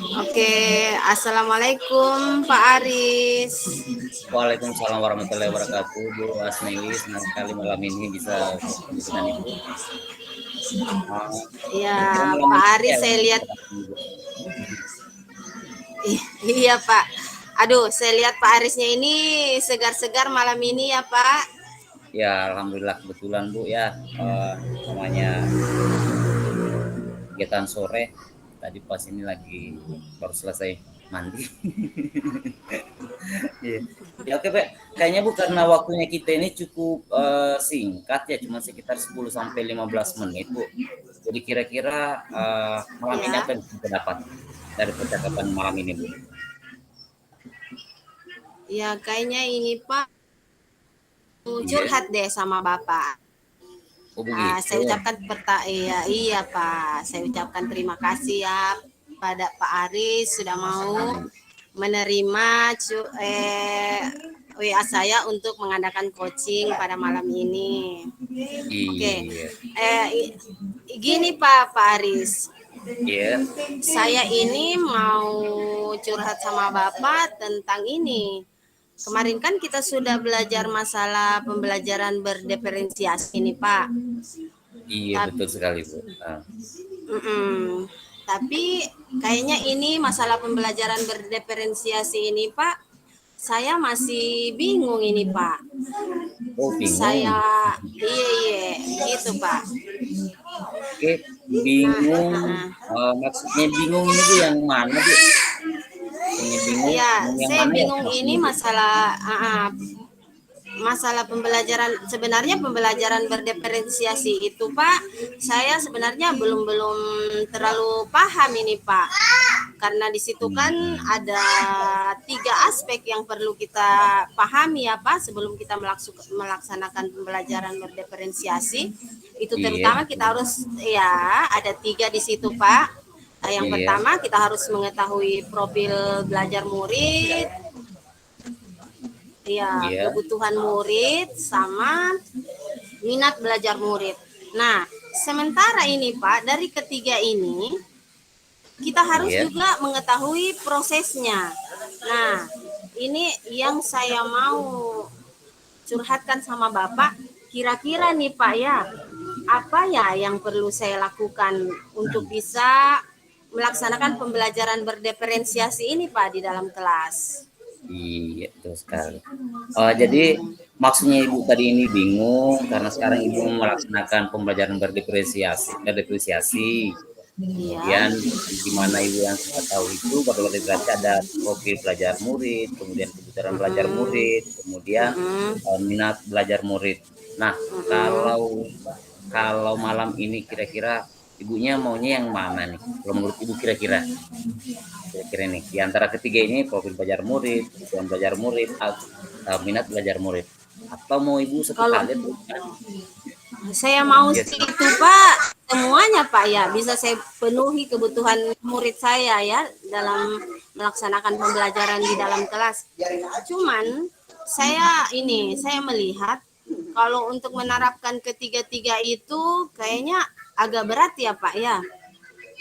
Oke, Assalamualaikum Pak Aris. Waalaikumsalam warahmatullahi wabarakatuh, Bu Asmili. Senang sekali malam ini bisa bertemu dengan Ibu. Ya, Kira malam Pak ini Aris ya, saya lihat. Ibu. Iya Pak. Aduh, saya lihat Pak Arisnya ini segar-segar malam ini ya Pak. Ya, alhamdulillah kebetulan Bu ya, namanya kegiatan sore. Tadi pas ini lagi baru selesai mandi. Iya. Ya oke, Pak. Kayaknya Bu karena waktunya kita ini cukup singkat ya, cuma sekitar 10 sampai 15 menit, Bu. Jadi kira-kira malam ini Ya. apa yang kita dapat dari percakapan malam ini, Bu? Ya, kayaknya ini Pak Iya. curhat deh sama Bapak. Oh begitu. Saya ucapkan iya Pak. Saya ucapkan terima kasih ya pada Pak Aris sudah mau menerima WA saya untuk mengadakan coaching pada malam ini. Oke, Iya. gini Pak Aris, Iya. saya ini mau curhat sama Bapak tentang ini. Kemarin kan kita sudah belajar masalah pembelajaran berdiferensiasi ini Pak. Iya Tapi, betul sekali, Bu. tapi kayaknya ini masalah pembelajaran berdiferensiasi ini Pak, saya masih bingung ini Pak. Oh bingung. Saya iya gitu Pak. Oke, bingung. Maksudnya bingung ini Bu yang mana, Bu? Ini bingung, Iya, bingung yang saya mana ya bingung ini maksudnya, Bu? masalah pembelajaran, sebenarnya pembelajaran berdiferensiasi itu Pak, saya sebenarnya belum terlalu paham ini Pak, karena di situ kan Hmm. ada 3 aspek yang perlu kita pahami ya Pak sebelum kita melaksanakan pembelajaran berdiferensiasi. Itu Iya, terutama betul. kita harus ya ada 3 di situ Pak. Yang Iya, pertama kita harus mengetahui profil belajar murid, ya iya, kebutuhan murid sama minat belajar murid. Nah, sementara ini Pak, dari ketiga ini kita harus iya. juga mengetahui prosesnya. Nah, ini yang saya mau curhatkan sama Bapak. Kira-kira nih Pak ya, apa ya yang perlu saya lakukan untuk bisa melaksanakan pembelajaran berdiferensiasi ini Pak di dalam kelas? Iya, betul sekali. Jadi maksudnya Ibu tadi ini bingung karena sekarang Ibu melaksanakan pembelajaran berdiferensiasi. Iya. Kemudian di mana Ibu yang kita tahu itu pada berarti ada profil belajar murid, kemudian kebutuhan belajar Mm-mm. murid, kemudian Mm-mm. minat belajar murid. Nah, Mm-mm. kalau kalau malam ini kira-kira Ibunya maunya yang mana nih? Kalau menurut Ibu kira-kira nih di antara ketiga ini profil belajar murid, kebutuhan belajar murid, minat belajar murid. Atau mau Ibu satu Kalau paket Bu? saya mau Yes. sih itu Pak, semuanya Pak ya, bisa saya penuhi kebutuhan murid saya ya dalam melaksanakan pembelajaran di dalam kelas. Cuman saya melihat kalau untuk menerapkan ketiga-tiga itu kayaknya agak berat ya Pak ya.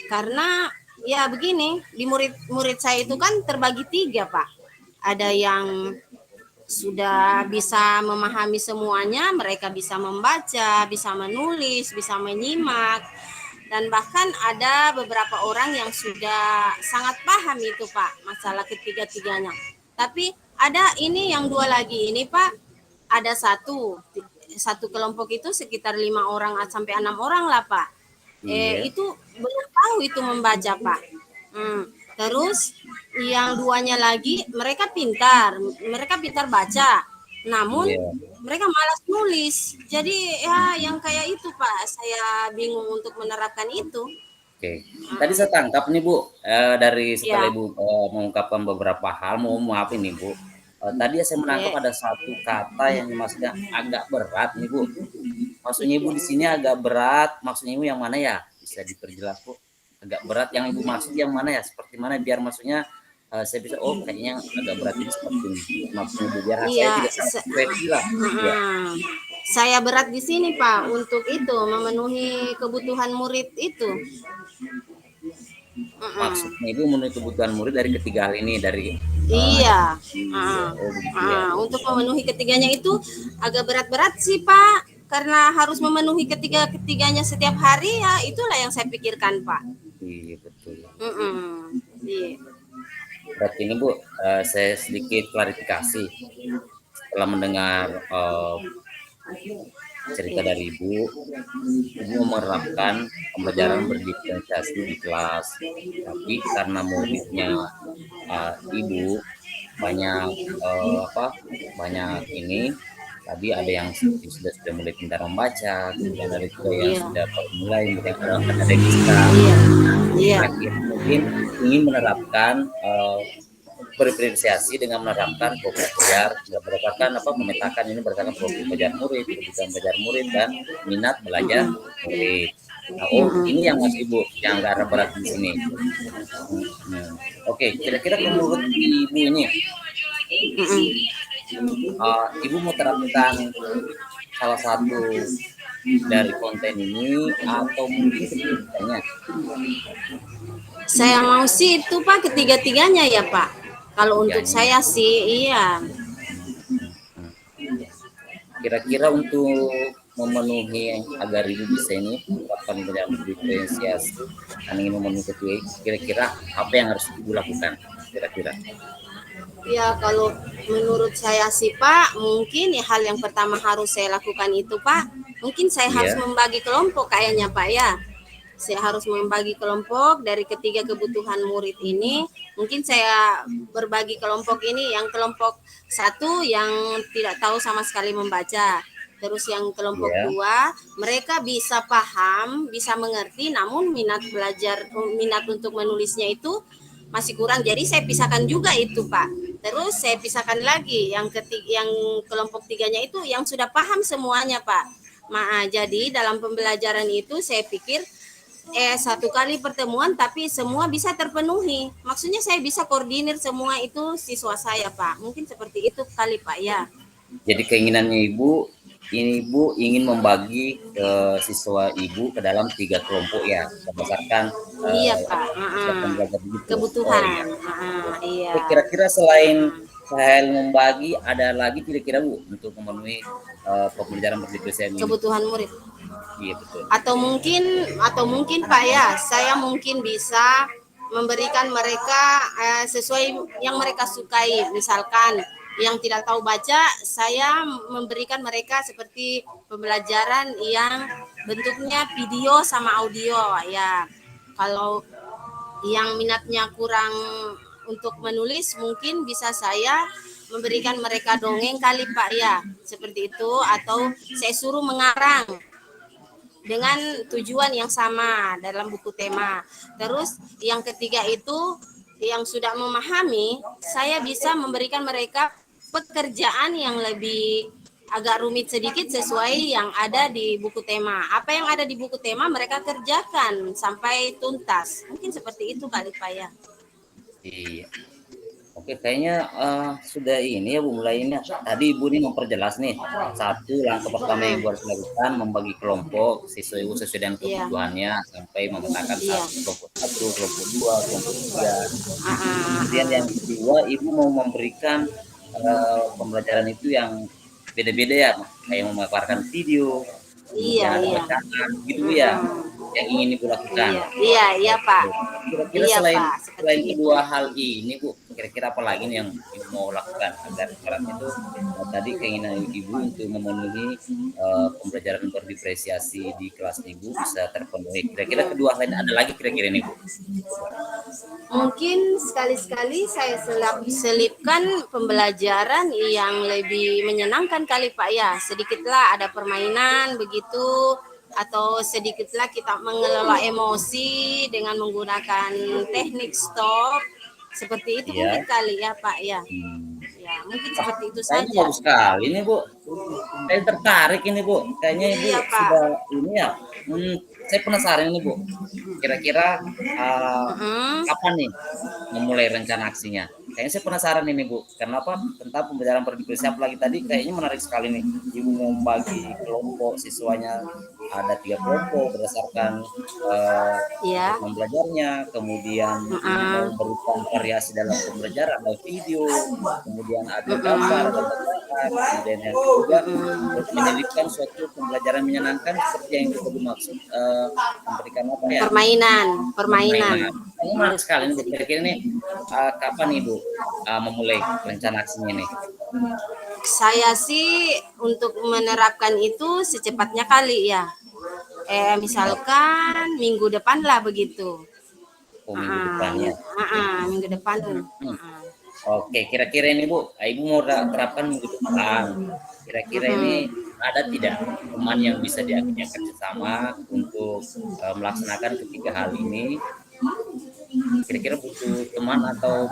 Karena ya begini, di murid-murid saya itu kan terbagi 3 Pak. Ada yang sudah bisa memahami semuanya, mereka bisa membaca, bisa menulis, bisa menyimak, dan bahkan ada beberapa orang yang sudah sangat paham itu Pak, masalah ketiga-tiganya. Tapi ada ini yang 2 lagi ini Pak, ada satu kelompok itu sekitar 5 orang sampai 6 orang lah Pak. Iya. Itu belum tahu itu membaca Pak. Terus yang 2-nya lagi mereka pintar baca, namun Iya. mereka malas nulis. Jadi ya yang kayak itu Pak, saya bingung untuk menerapkan itu. Oke, tadi saya tangkap nih Bu, dari setelah Ya, Ibu mengungkapkan beberapa hal, mohon maaf ini Bu, tadi saya menangkap ya, ada satu kata yang maksudnya agak berat nih Bu. Maksudnya Ibu di sini agak berat, maksudnya Ibu yang mana ya? Bisa diperjelas Bu? Agak berat yang Ibu maksud yang mana ya? Seperti mana biar maksudnya saya bisa oh kayaknya yang agak berat ini seperti ini. Maksudnya Bu biar saya iya. juga sangat ekspresi lah. Ya. Saya berat di sini Pak untuk itu memenuhi kebutuhan murid itu. Maksudnya Ibu memenuhi kebutuhan murid dari ketiga hal ini, dari Iya. begitu ya. Untuk memenuhi ketiganya itu agak berat-berat sih Pak, karena harus memenuhi ketiganya setiap hari ya, itulah yang saya pikirkan Pak. Iya betul. Iya. Berarti ini Bu, saya sedikit klarifikasi setelah mendengar cerita dari Ibu menerapkan pembelajaran berdiferensiasi di kelas, tapi karena muridnya Ibu banyak banyak ini, tadi ada yang sudah mulai pintar membaca, kemudian ada juga yang sudah mulai ada yang bisa. Mungkin ingin menerapkan berdiferensiasi dengan menerapkan profil belajar, memetakan ini berdasarkan profil belajar murid, kebutuhan belajar murid dan minat belajar murid. Nah, ini yang Mas Ibu yang agak berat di sini. Oke, kira-kira menurut Ibu ini, Ibu mau terapkan salah satu dari konten ini atau mungkin ketiganya? Saya mau sih itu Pak ketiga-tiganya ya Pak. Kalau untuk saya sih iya. Kira-kira untuk memenuhi agar Ibu bisa ini menerapkan pembelajaran berdiferensiasi dan ingin memenuhi ketiga, kira-kira apa yang harus Ibu lakukan? Kira-kira? Ya kalau menurut saya sih Pak, mungkin ya hal yang pertama harus saya lakukan itu Pak, mungkin saya harus membagi kelompok kayaknya Pak ya. Saya harus membagi kelompok dari ketiga kebutuhan murid ini. Mungkin saya berbagi kelompok ini, yang kelompok satu yang tidak tahu sama sekali membaca. Terus yang kelompok dua, mereka bisa paham, bisa mengerti, namun minat untuk menulisnya itu masih kurang. Jadi saya pisahkan juga itu Pak. Terus saya pisahkan lagi yang kelompok tiganya itu yang sudah paham semuanya Pak. Jadi dalam pembelajaran itu saya pikir satu kali pertemuan tapi semua bisa terpenuhi. Maksudnya saya bisa koordinir semua itu siswa saya Pak. Mungkin seperti itu kali Pak ya. Jadi keinginannya Ibu ingin membagi siswa Ibu ke dalam 3 kelompok ya, berdasarkan iya Pak. Kebutuhan. Iya. Kira-kira selain membagi, ada lagi kira-kira Bu untuk memenuhi pembelajaran berdiferensiasi kebutuhan murid? Iya betul. Atau mungkin Pak ya, saya mungkin bisa memberikan mereka sesuai yang mereka sukai. Misalkan yang tidak tahu baca, saya memberikan mereka seperti pembelajaran yang bentuknya video sama audio ya. Kalau yang minatnya kurang untuk menulis, mungkin bisa saya memberikan mereka dongeng kali Pak ya, seperti itu, atau saya suruh mengarang dengan tujuan yang sama dalam buku tema. Terus yang ketiga itu yang sudah memahami, saya bisa memberikan mereka pekerjaan yang lebih agak rumit sedikit sesuai yang ada di buku tema. Apa yang ada di buku tema mereka kerjakan sampai tuntas. Mungkin seperti itu kali Pak ya. Iya. Oke, kayaknya sudah ini ya Bu, mulai ini. Tadi Ibu ini memperjelas nih, satu langkah pertama yang Ibu harus lakukan membagi kelompok siswa Ibu sesuai dengan kebutuhannya sampai memetakan kelompok 1, kelompok 2, kelompok 3. Kemudian yang kedua Ibu mau memberikan pembelajaran itu yang beda-beda ya, kayak memaparkan video, ada bacaan gitu ya, yang ingin Ibu lakukan. Iya Pak. Kira-kira selain kedua hal ini Bu, kira-kira apa lagi nih yang Ibu mau lakukan agar berat itu tadi keinginan Ibu untuk memenuhi pembelajaran berdiferensiasi di kelas Ibu bisa terpenuhi. Kira-kira kedua hal ini ada lagi kira-kira nih Bu? Mungkin sekali-sekali saya selipkan pembelajaran yang lebih menyenangkan kali Pak ya. Sedikitlah ada permainan begitu, atau sedikitlah kita mengelola emosi dengan menggunakan teknik stop. Seperti itu mungkin kali ya Pak ya. Ya, mungkin seperti itu saja. Bagus sekali ini Bu. Saya tertarik ini Bu. Kayaknya Ibu sudah ini ya. Saya penasaran ini Bu. Kira-kira kapan nih memulai rencana aksinya? Kayaknya saya penasaran ini Bu. Kenapa tentang pembelajaran berdiferensiasi apalagi tadi kayaknya menarik sekali nih. Ibu mau membagi kelompok siswanya ada 3 kelompok berdasarkan eh, Iya. program belajarnya, kemudian Mm-mm. memberikan variasi dalam pembelajaran, ada video, kemudian ada gambar, ada Mm-mm. bacaan, kemudian yang ketiga Mm-mm. menyelipkan suatu pembelajaran menyenangkan seperti yang kita dimaksud memberikan apa ya, Permainan, permainan. permainan. Ini menarik sekali nih Bu. Kira-kira ini kapan nih Bu memulai rencana aksinya nih? Saya sih untuk menerapkan itu secepatnya kali ya. Misalkan minggu depan lah begitu. Oh, minggu depannya. Minggu depan. Oke, kira-kira ini Bu, Ibu mau terapkan minggu depan. Kira-kira ini ada tidak teman yang bisa diajak kerjasama untuk melaksanakan ketiga hal ini? Kira-kira butuh teman atau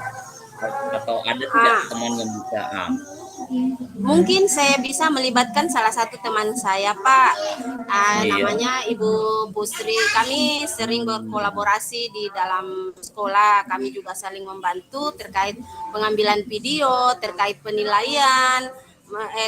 ada tidak teman yang bisa? Mungkin saya bisa melibatkan salah satu teman saya, Pak. Iya. Namanya Ibu Pusri. Kami sering berkolaborasi di dalam sekolah. Kami juga saling membantu terkait pengambilan video, terkait penilaian,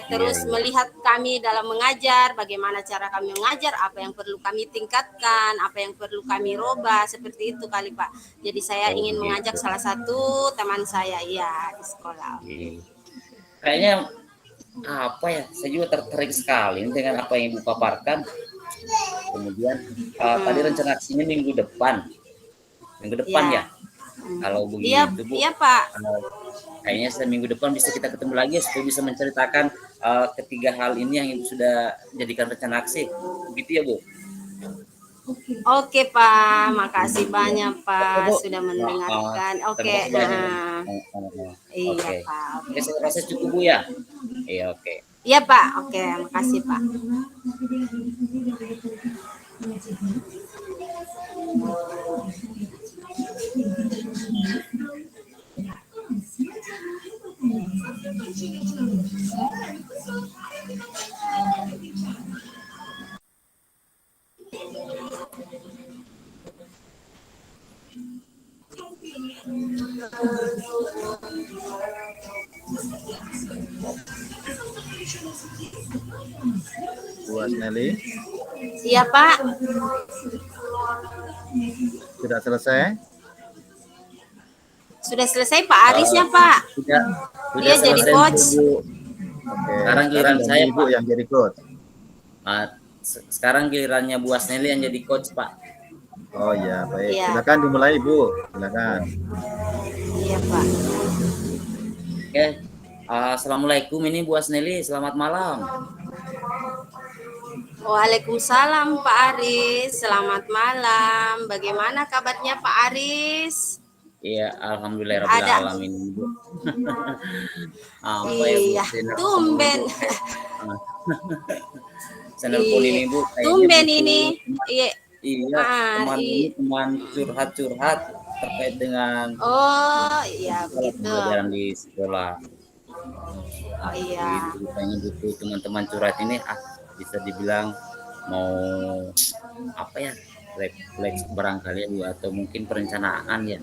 terus melihat kami dalam mengajar, bagaimana cara kami mengajar, apa yang perlu kami tingkatkan, apa yang perlu kami rubah, seperti itu kali Pak. Jadi saya ingin mengajak salah satu teman saya ya di sekolah. Kayaknya apa ya, saya juga tertarik sekali dengan apa yang Ibu paparkan. Kemudian tadi rencana aksinya minggu depan ya. Kalau begitu Bu, iya Pak. Kayaknya seminggu depan bisa kita ketemu lagi supaya bisa menceritakan ketiga hal ini yang Ibu sudah jadikan rencana aksi. Begitu ya Bu? Oke Pak, makasih banyak Pak sudah mendengarkan. Oke. Iya Pak. Oke, saya rasa cukup Bu ya. Iya oke. Iya Pak, oke, makasih Pak. Bu Asneli. Iya Pak. Sudah selesai? Sudah selesai Pak Arisnya Pak. Sudah Dia jadi coach. Oke. Sekarang giliran saya Ibu yang jadi coach. Sekarang gilirannya Bu Asneli yang jadi coach Pak. Oh iya, baik. Ya. Silakan dimulai Bu. Silakan. Iya Pak. Oke. Assalamualaikum, ini Bu Asneli. Selamat malam. Waalaikumsalam Pak Aris. Selamat malam. Bagaimana kabarnya Pak Aris? Iya, alhamdulillahirobbilalamin Bu. Iya, tumben. Telepon ini Bu. Tumben ini. Iya, teman curhat terkait dengan pelajaran di sekolah. Oh iya. Pengen butuh teman-teman curhat ini bisa dibilang mau apa ya, refleks barangkali Bu, atau mungkin perencanaan ya.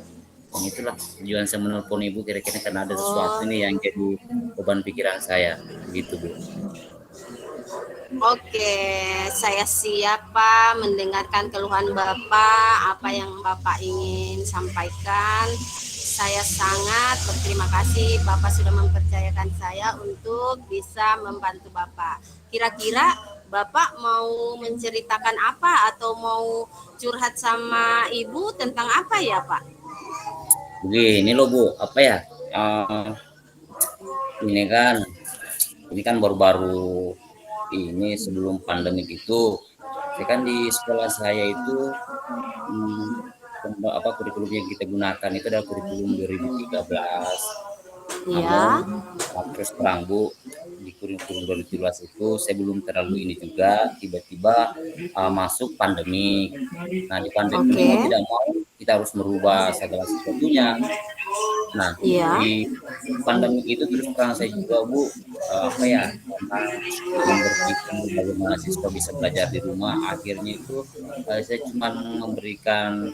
Dan itulah tujuan saya menelpon Ibu, kira-kira karena ada sesuatu nih yang jadi beban pikiran saya, gitu Bu. Oke, saya siap Pak mendengarkan keluhan Bapak, apa yang Bapak ingin sampaikan. Saya sangat berterima kasih Bapak sudah mempercayakan saya untuk bisa membantu Bapak. Kira-kira Bapak mau menceritakan apa atau mau curhat sama Ibu tentang apa ya Pak? Begini loh Bu, apa ya? Ini kan baru-baru ini sebelum pandemi itu, saya kan di sekolah saya itu kurikulum yang kita gunakan itu adalah kurikulum 2013. Iya. Terus terang Bu, di kurikulum 2013 itu saya belum terlalu ini juga, tiba-tiba masuk pandemi. Nah di pandemi mau tidak mau kita harus merubah segala sesuatunya. Nah di pandemi itu terus terang saya juga Bu, memberitakan bagaimana siswa bisa belajar di rumah. Akhirnya itu saya cuma memberikan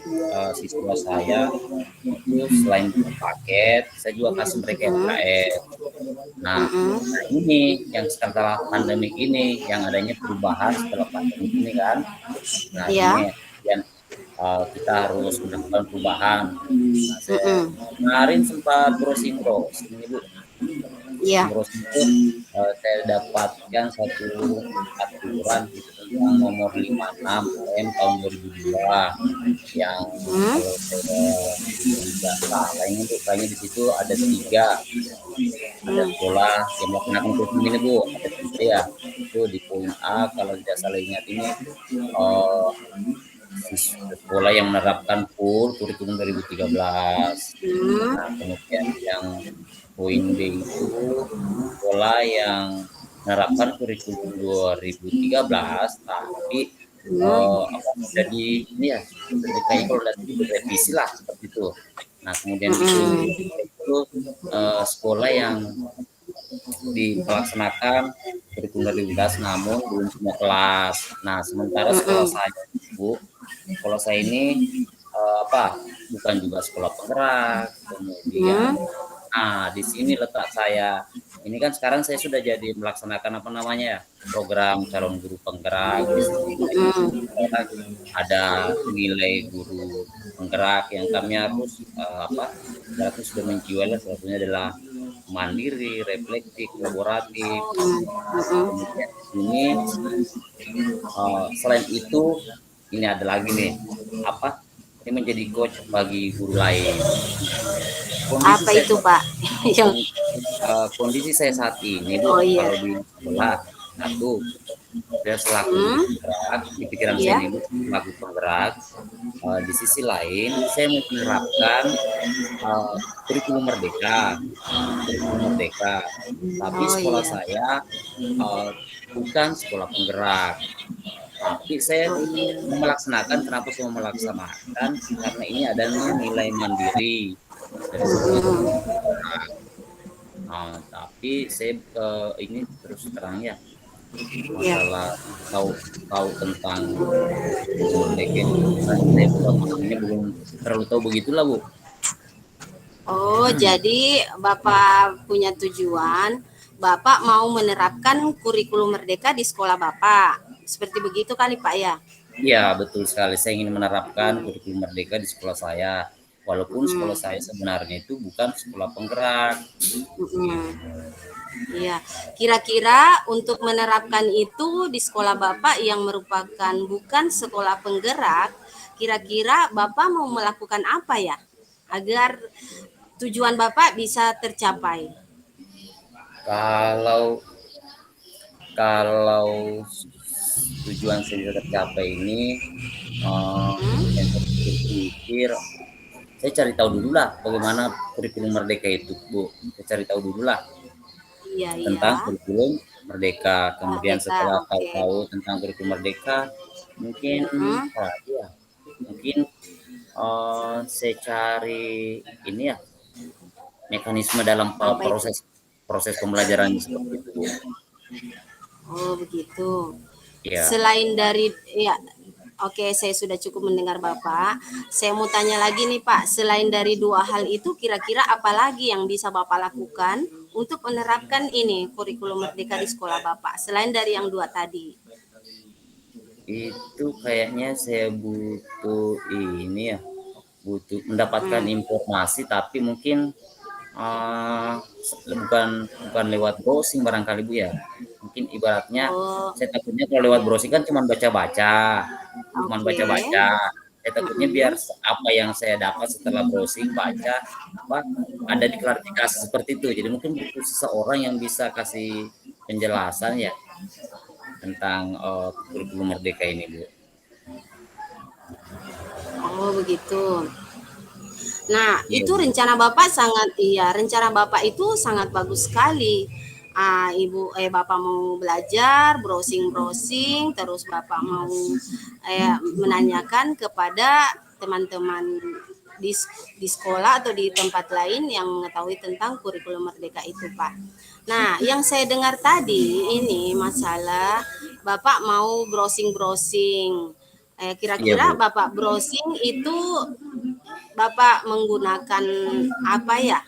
siswa saya itu selain paket, saya juga kasih mereka PKS. Nah, nah ini yang setelah pandemi ini, yang adanya perubahan setelah pandemi ini kan. Nah Iya. ini yang kita harus melakukan perubahan. Nah, saya Mm-mm. kemarin sempat browsing Bu. Iya. Browsing itu saya dapatkan satu aturan gitu tentang nomor 56 AM tahun 2002 yang Hmm. kalau saya tidak salah ini Bu, kayaknya di situ ada 3 ada Hmm. sekolah yang melaksanakan kurikulum ini Bu, ada 3 ya. Itu di poin A kalau tidak salah ingat ini eh, sekolah yang menerapkan full kurikulum 2013. Hmm. Nah, kemudian yang poin B itu sekolah yang menerapkan kurikulum 2013 tapi Hmm. jadi ini ya jadi kayaknya kalau nanti direvisi lah seperti itu. Nah, kemudian di poin Mm-mm. itu sekolah yang dilaksanakan kurikulum 2013 namun belum semua kelas. Nah, sementara sekolah Mm-mm. saya Bu, sekolah saya ini bukan juga sekolah penggerak, kemudian Hmm. di sini letak saya. Ini kan sekarang saya sudah jadi melaksanakan apa namanya ya, program calon guru penggerak. Di sini Mm-mm. ada nilai guru penggerak yang kami harus berarti sudah menjual, salah satunya adalah mandiri, reflektif, kolaboratif. Mm-mm. Kemudian di sini selain itu ini ada lagi nih ini menjadi coach bagi guru lain. Kondisi Apa saya itu Pak? Yang kondisi saya saat ini Bu, oh iya. kalau di sekolah satu saya selaku guru Hmm. penggerak di pikiran saya Iya. ini Bu, selaku penggerak. Di sisi lain saya menerapkan kurikulum merdeka, tapi Oh sekolah iya. saya bukan sekolah penggerak. Tapi saya Oh iya. kenapa saya melaksanakan? Karena ini adanya nilai mandiri dari seorang guru. Mm-mm. Tapi saya ini terus terang ya, Iya. masalah tahu tahu tentang merdeka ini, saya belum terlalu tahu begitulah Bu. Oh, jadi Bapak punya tujuan, Bapak mau menerapkan kurikulum merdeka di sekolah Bapak. Seperti begitu kali Pak ya? Iya betul sekali, saya ingin menerapkan kurikulum merdeka di sekolah saya. Walaupun sekolah Mm-mm. saya sebenarnya itu bukan sekolah penggerak. Mm-mm. Iya, kira-kira untuk menerapkan itu di sekolah Bapak yang merupakan bukan sekolah penggerak, kira-kira Bapak mau melakukan apa ya agar tujuan Bapak bisa tercapai? Kalau kalau tujuan saya bisa tercapai ini, yang saya pikir, saya cari tahu dulu lah bagaimana kurikulum merdeka itu Bu. Saya cari tahu dulu lah Iya, iya. tentang kurikulum merdeka. Kemudian Merdeka, setelah oke. tahu tentang kurikulum merdeka, mungkin Mm-mm. mungkin saya cari ini ya mekanisme dalam Apa itu? proses proses pembelajaran seperti itu Bu. Oh, begitu. Ya, Selain dari ya, oke, saya sudah cukup mendengar Bapak. Saya mau tanya lagi nih Pak, selain dari dua hal itu, kira-kira apa lagi yang bisa Bapak lakukan untuk menerapkan ini kurikulum merdeka di sekolah Bapak, selain dari yang dua tadi? itu kayaknya saya butuh ini ya, butuh mendapatkan Hmm. informasi tapi mungkin bukan bukan lewat browsing barangkali Bu ya. Mungkin ibaratnya Oh, saya takutnya kalau lewat browsing kan cuma baca-baca. oke. Saya takutnya biar Mm-mm. apa yang saya dapat setelah browsing baca ada diklarifikasi seperti itu. Jadi mungkin butuh seseorang yang bisa kasih penjelasan ya tentang kurikulum merdeka ini Bu. Oh, begitu. Nah, Iya itu Bu. rencana Bapak itu sangat bagus sekali. Bapak mau belajar, browsing-browsing, terus Bapak mau menanyakan kepada teman-teman di, di sekolah atau di tempat lain yang mengetahui tentang kurikulum merdeka itu, Pak. Nah, yang saya dengar tadi ini masalah Bapak mau browsing-browsing. Iya Kira-kira Bu. Bapak browsing itu Bapak menggunakan apa ya?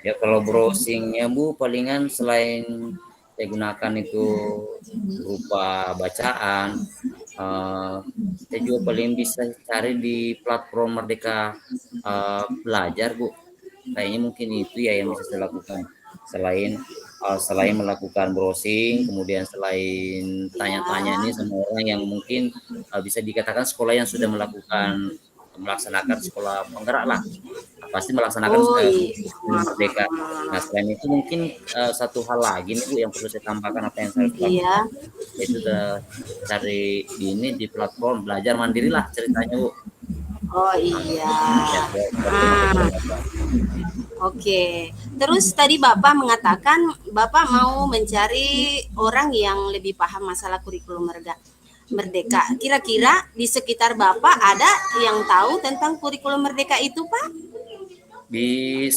Ya kalau browsingnya Bu palingan selain saya gunakan itu berupa bacaan, saya juga paling bisa cari di platform Merdeka Belajar Bu. Kayaknya mungkin itu ya yang bisa saya lakukan selain melakukan browsing, kemudian selain tanya-tanya ini sama orang yang mungkin bisa dikatakan sekolah yang sudah melaksanakan sekolah penggerak lah, pasti melaksanakan Oh iya. kurikulum merdeka. Nah selain itu mungkin satu hal lagi nih Bu yang perlu saya tambahkan apa yang saya lakukan, Iya. yaitu cari di platform belajar mandiri lah ceritanya Bu. Oh iya. Ya, Ah, oke. Terus tadi Bapak mengatakan Bapak mau mencari orang yang lebih paham masalah kurikulum merdeka. Kira-kira di sekitar Bapak ada yang tahu tentang kurikulum merdeka itu, Pak? di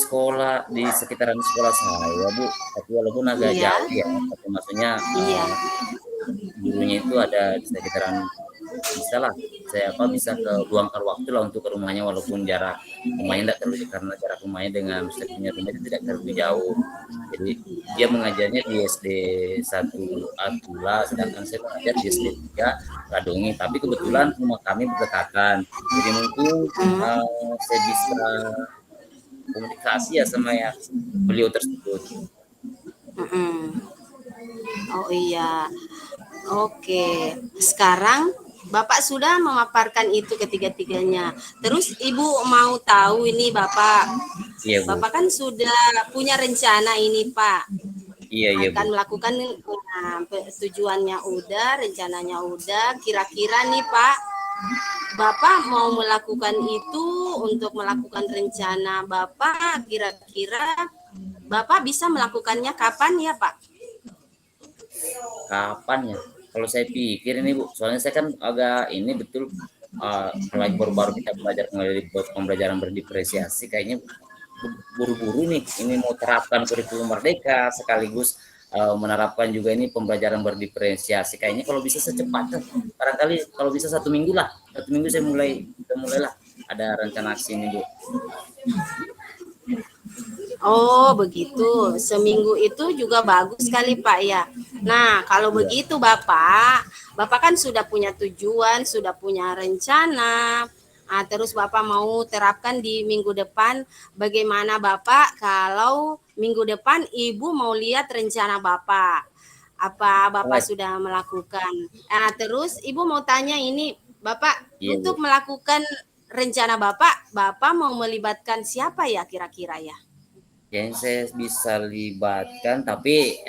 sekitaran sekolah saya Bu, tapi walaupun agak Iya. jauh ya, tapi maksudnya Iya. gurunya itu ada di sekitaran, bisa lah bisa ke luangkan waktu lah untuk ke rumahnya walaupun jarak rumahnya tidak terlalu, karena jarak rumahnya dengan saya punya rumah itu tidak terlalu jauh. Jadi dia mengajarnya di SD 1 Atula, sedangkan saya mengajar di SD 3 Radongi, tapi kebetulan rumah kami berdekatan, jadi mungkin saya bisa komunikasi ya sama ya beliau tersebut. Mm-mm. Oh iya. Oke. Sekarang Bapak sudah memaparkan itu ketiga-tiganya. Terus Ibu mau tahu ini Bapak. Iya Bu, Bapak kan sudah punya rencana ini Pak. iya Bu. Akan melakukan tujuannya udah, rencananya udah. Kira-kira nih Pak, Bapak mau melakukan itu untuk melakukan rencana Bapak, kira-kira Bapak bisa melakukannya kapan ya Pak? Kapan ya? Kalau saya pikir ini Bu, soalnya saya kan agak ini betul lagi baru-baru kita belajar mengenai pembelajaran berdiferensiasi, kayaknya buru-buru nih ini mau terapkan kurikulum merdeka sekaligus menerapkan juga ini pembelajaran berdiferensiasi. Kayaknya kalau bisa secepatnya, barangkali kalau bisa 1 minggu lah, 1 minggu saya mulailah ada rencana aksi ini Bu. Oh begitu, seminggu itu juga bagus sekali Pak ya. Nah kalau begitu Bapak kan sudah punya tujuan, sudah punya rencana. Terus Bapak mau terapkan di minggu depan. Bagaimana Bapak kalau minggu depan Ibu mau lihat rencana Bapak? Apa Bapak sudah melakukan? Terus Ibu mau tanya ini, Bapak Iya Bu. untuk melakukan rencana Bapak mau melibatkan siapa ya kira-kira ya? Yang saya bisa libatkan, tapi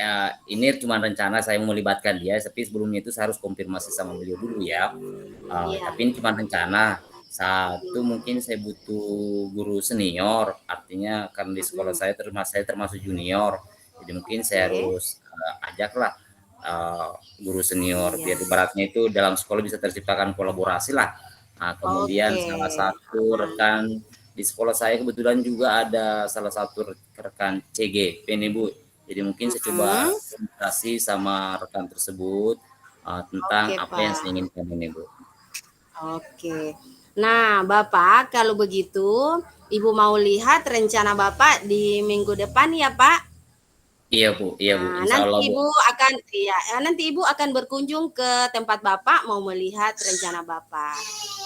ini cuma rencana saya mau libatkan dia, tapi sebelumnya itu saya harus konfirmasi sama beliau dulu ya. Tapi ini cuma rencana. Satu, mungkin saya butuh guru senior, artinya karena di sekolah saya termasuk junior, jadi mungkin saya harus ajaklah guru senior biar ibaratnya itu dalam sekolah bisa terciptakan kolaborasi lah. Kemudian salah satu rekan di sekolah saya kebetulan juga ada salah satu rekan CGP nih Bu. Jadi mungkin saya coba komunikasi sama rekan tersebut tentang apa yang saya inginkan ini Bu. Oke. Nah Bapak kalau begitu Ibu mau lihat rencana Bapak di minggu depan ya Pak? Iya Bu, iya Bu. Insya Allah, nanti Ibu akan berkunjung ke tempat Bapak mau melihat rencana Bapak.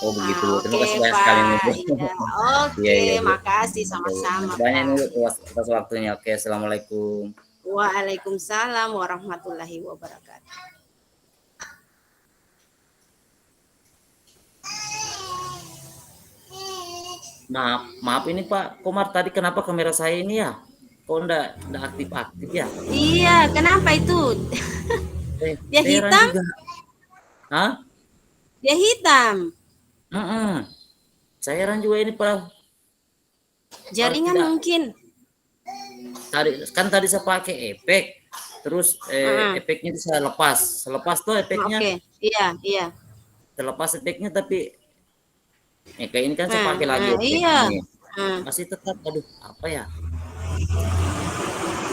Oh begitu. Terima kasih banyak Pak. sekali nih Bu. Ya, oke, makasih sama-sama. Banyak nih Bu atas waktunya. Oke, assalamualaikum. Waalaikumsalam warahmatullahi wabarakatuh. Maaf ini Pak Komar, tadi kenapa kamera saya ini ya? Kok enggak aktif-aktif ya? Iya, kenapa itu? Dia hitam? Hah? Dia hitam. Saya heran juga ini Pak. Jaringan mungkin. Tadi saya pakai efek, terus efeknya itu saya selepas tuh efeknya. Oke, iya. Selepas efeknya tapi kayak ini kan saya pakai lagi efeknya. Iya. Masih tetap, aduh apa ya?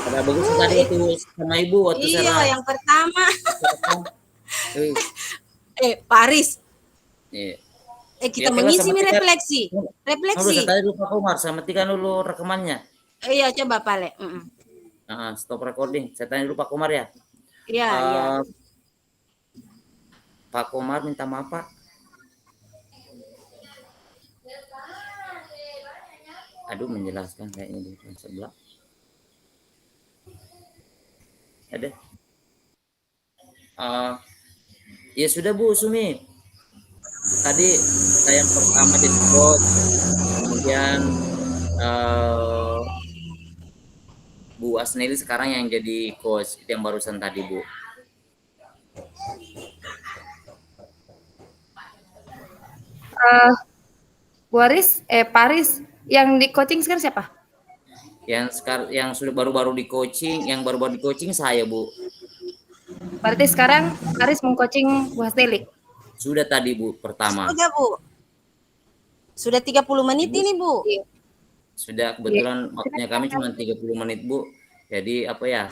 Ada bagus tadi itu sama Ibu waktu saya yang pertama. Paris. Iya. Kita mengisi refleksi. Tadi lupa Komar, saya matikan dulu rekamannya. Iya, coba Pak Le. Stop recording. Saya tanya dulu Pak Komar ya. Iya, iya. Eh, Pak Komar minta maaf Pak. Aduh, menjelaskan kayaknya di sebelah. Ada. Ya sudah Bu Sumi. Tadi saya yang pertama jadi coach, kemudian Bu Asneli sekarang yang jadi coach, itu yang barusan tadi Bu. Paris yang di coaching sekarang siapa? Yang sudah baru-baru di coaching, saya Bu. Berarti sekarang Paris mengcoaching Bu Hasteli. Sudah tadi Bu pertama. Sudah Bu. Sudah 30 menit ini Bu. Sudah, kebetulan waktunya kami cuma 30 menit Bu. Jadi apa ya?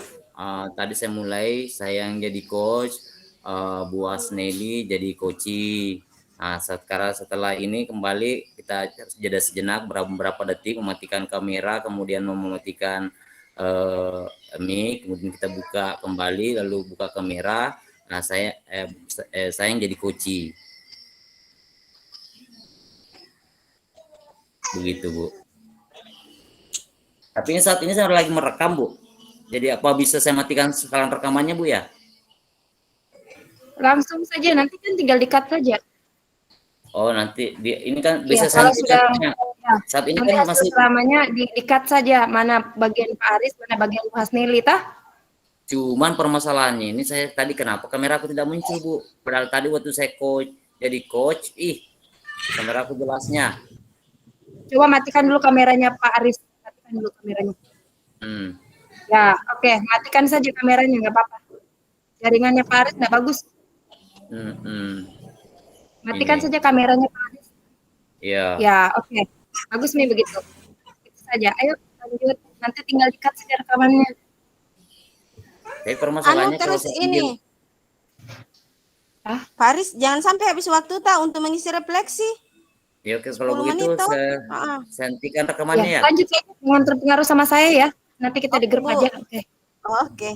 Tadi saya yang jadi coach, Bu Asneli jadi coaching. Nah, setelah ini kembali kita jeda sejenak beberapa detik, mematikan kamera, kemudian mematikan mic, kemudian kita buka kembali, lalu buka kamera. Nah, saya yang jadi coaching. Begitu Bu. Tapi saat ini saya lagi merekam Bu. Jadi apa bisa saya matikan sekalian rekamannya Bu ya? Langsung saja, nanti kan tinggal di-cut saja. Oh nanti ini kan bisa Ya, kalau sudah saat ini nanti kan masih selamanya di-cut saja mana bagian Pak Aris, mana bagian Bu Hasneli tah. Cuman permasalahannya ini saya tadi kenapa kamera aku tidak muncul Bu? Padahal tadi waktu saya jadi coach, kamera aku jelasnya. Coba matikan dulu kameranya Pak Aris, matikan dulu kameranya. Ya, oke, matikan saja kameranya, nggak apa-apa. Jaringannya Pak Aris nggak bagus. Matikan saja kameranya Pak Aris. Iya. Ya, oke. Bagus nih begitu. Itu saja. Ayo lanjut. Nanti tinggal di-cut saja rekamannya. Tapi permasalahannya terus ini. Paris, jangan sampai habis waktu untuk mengisi refleksi. Ya oke, kalau begitu saya hentikan rekamannya ya. Lanjut saja, jangan terpengaruh sama saya ya. Nanti kita di grup aja. Oke. Oke.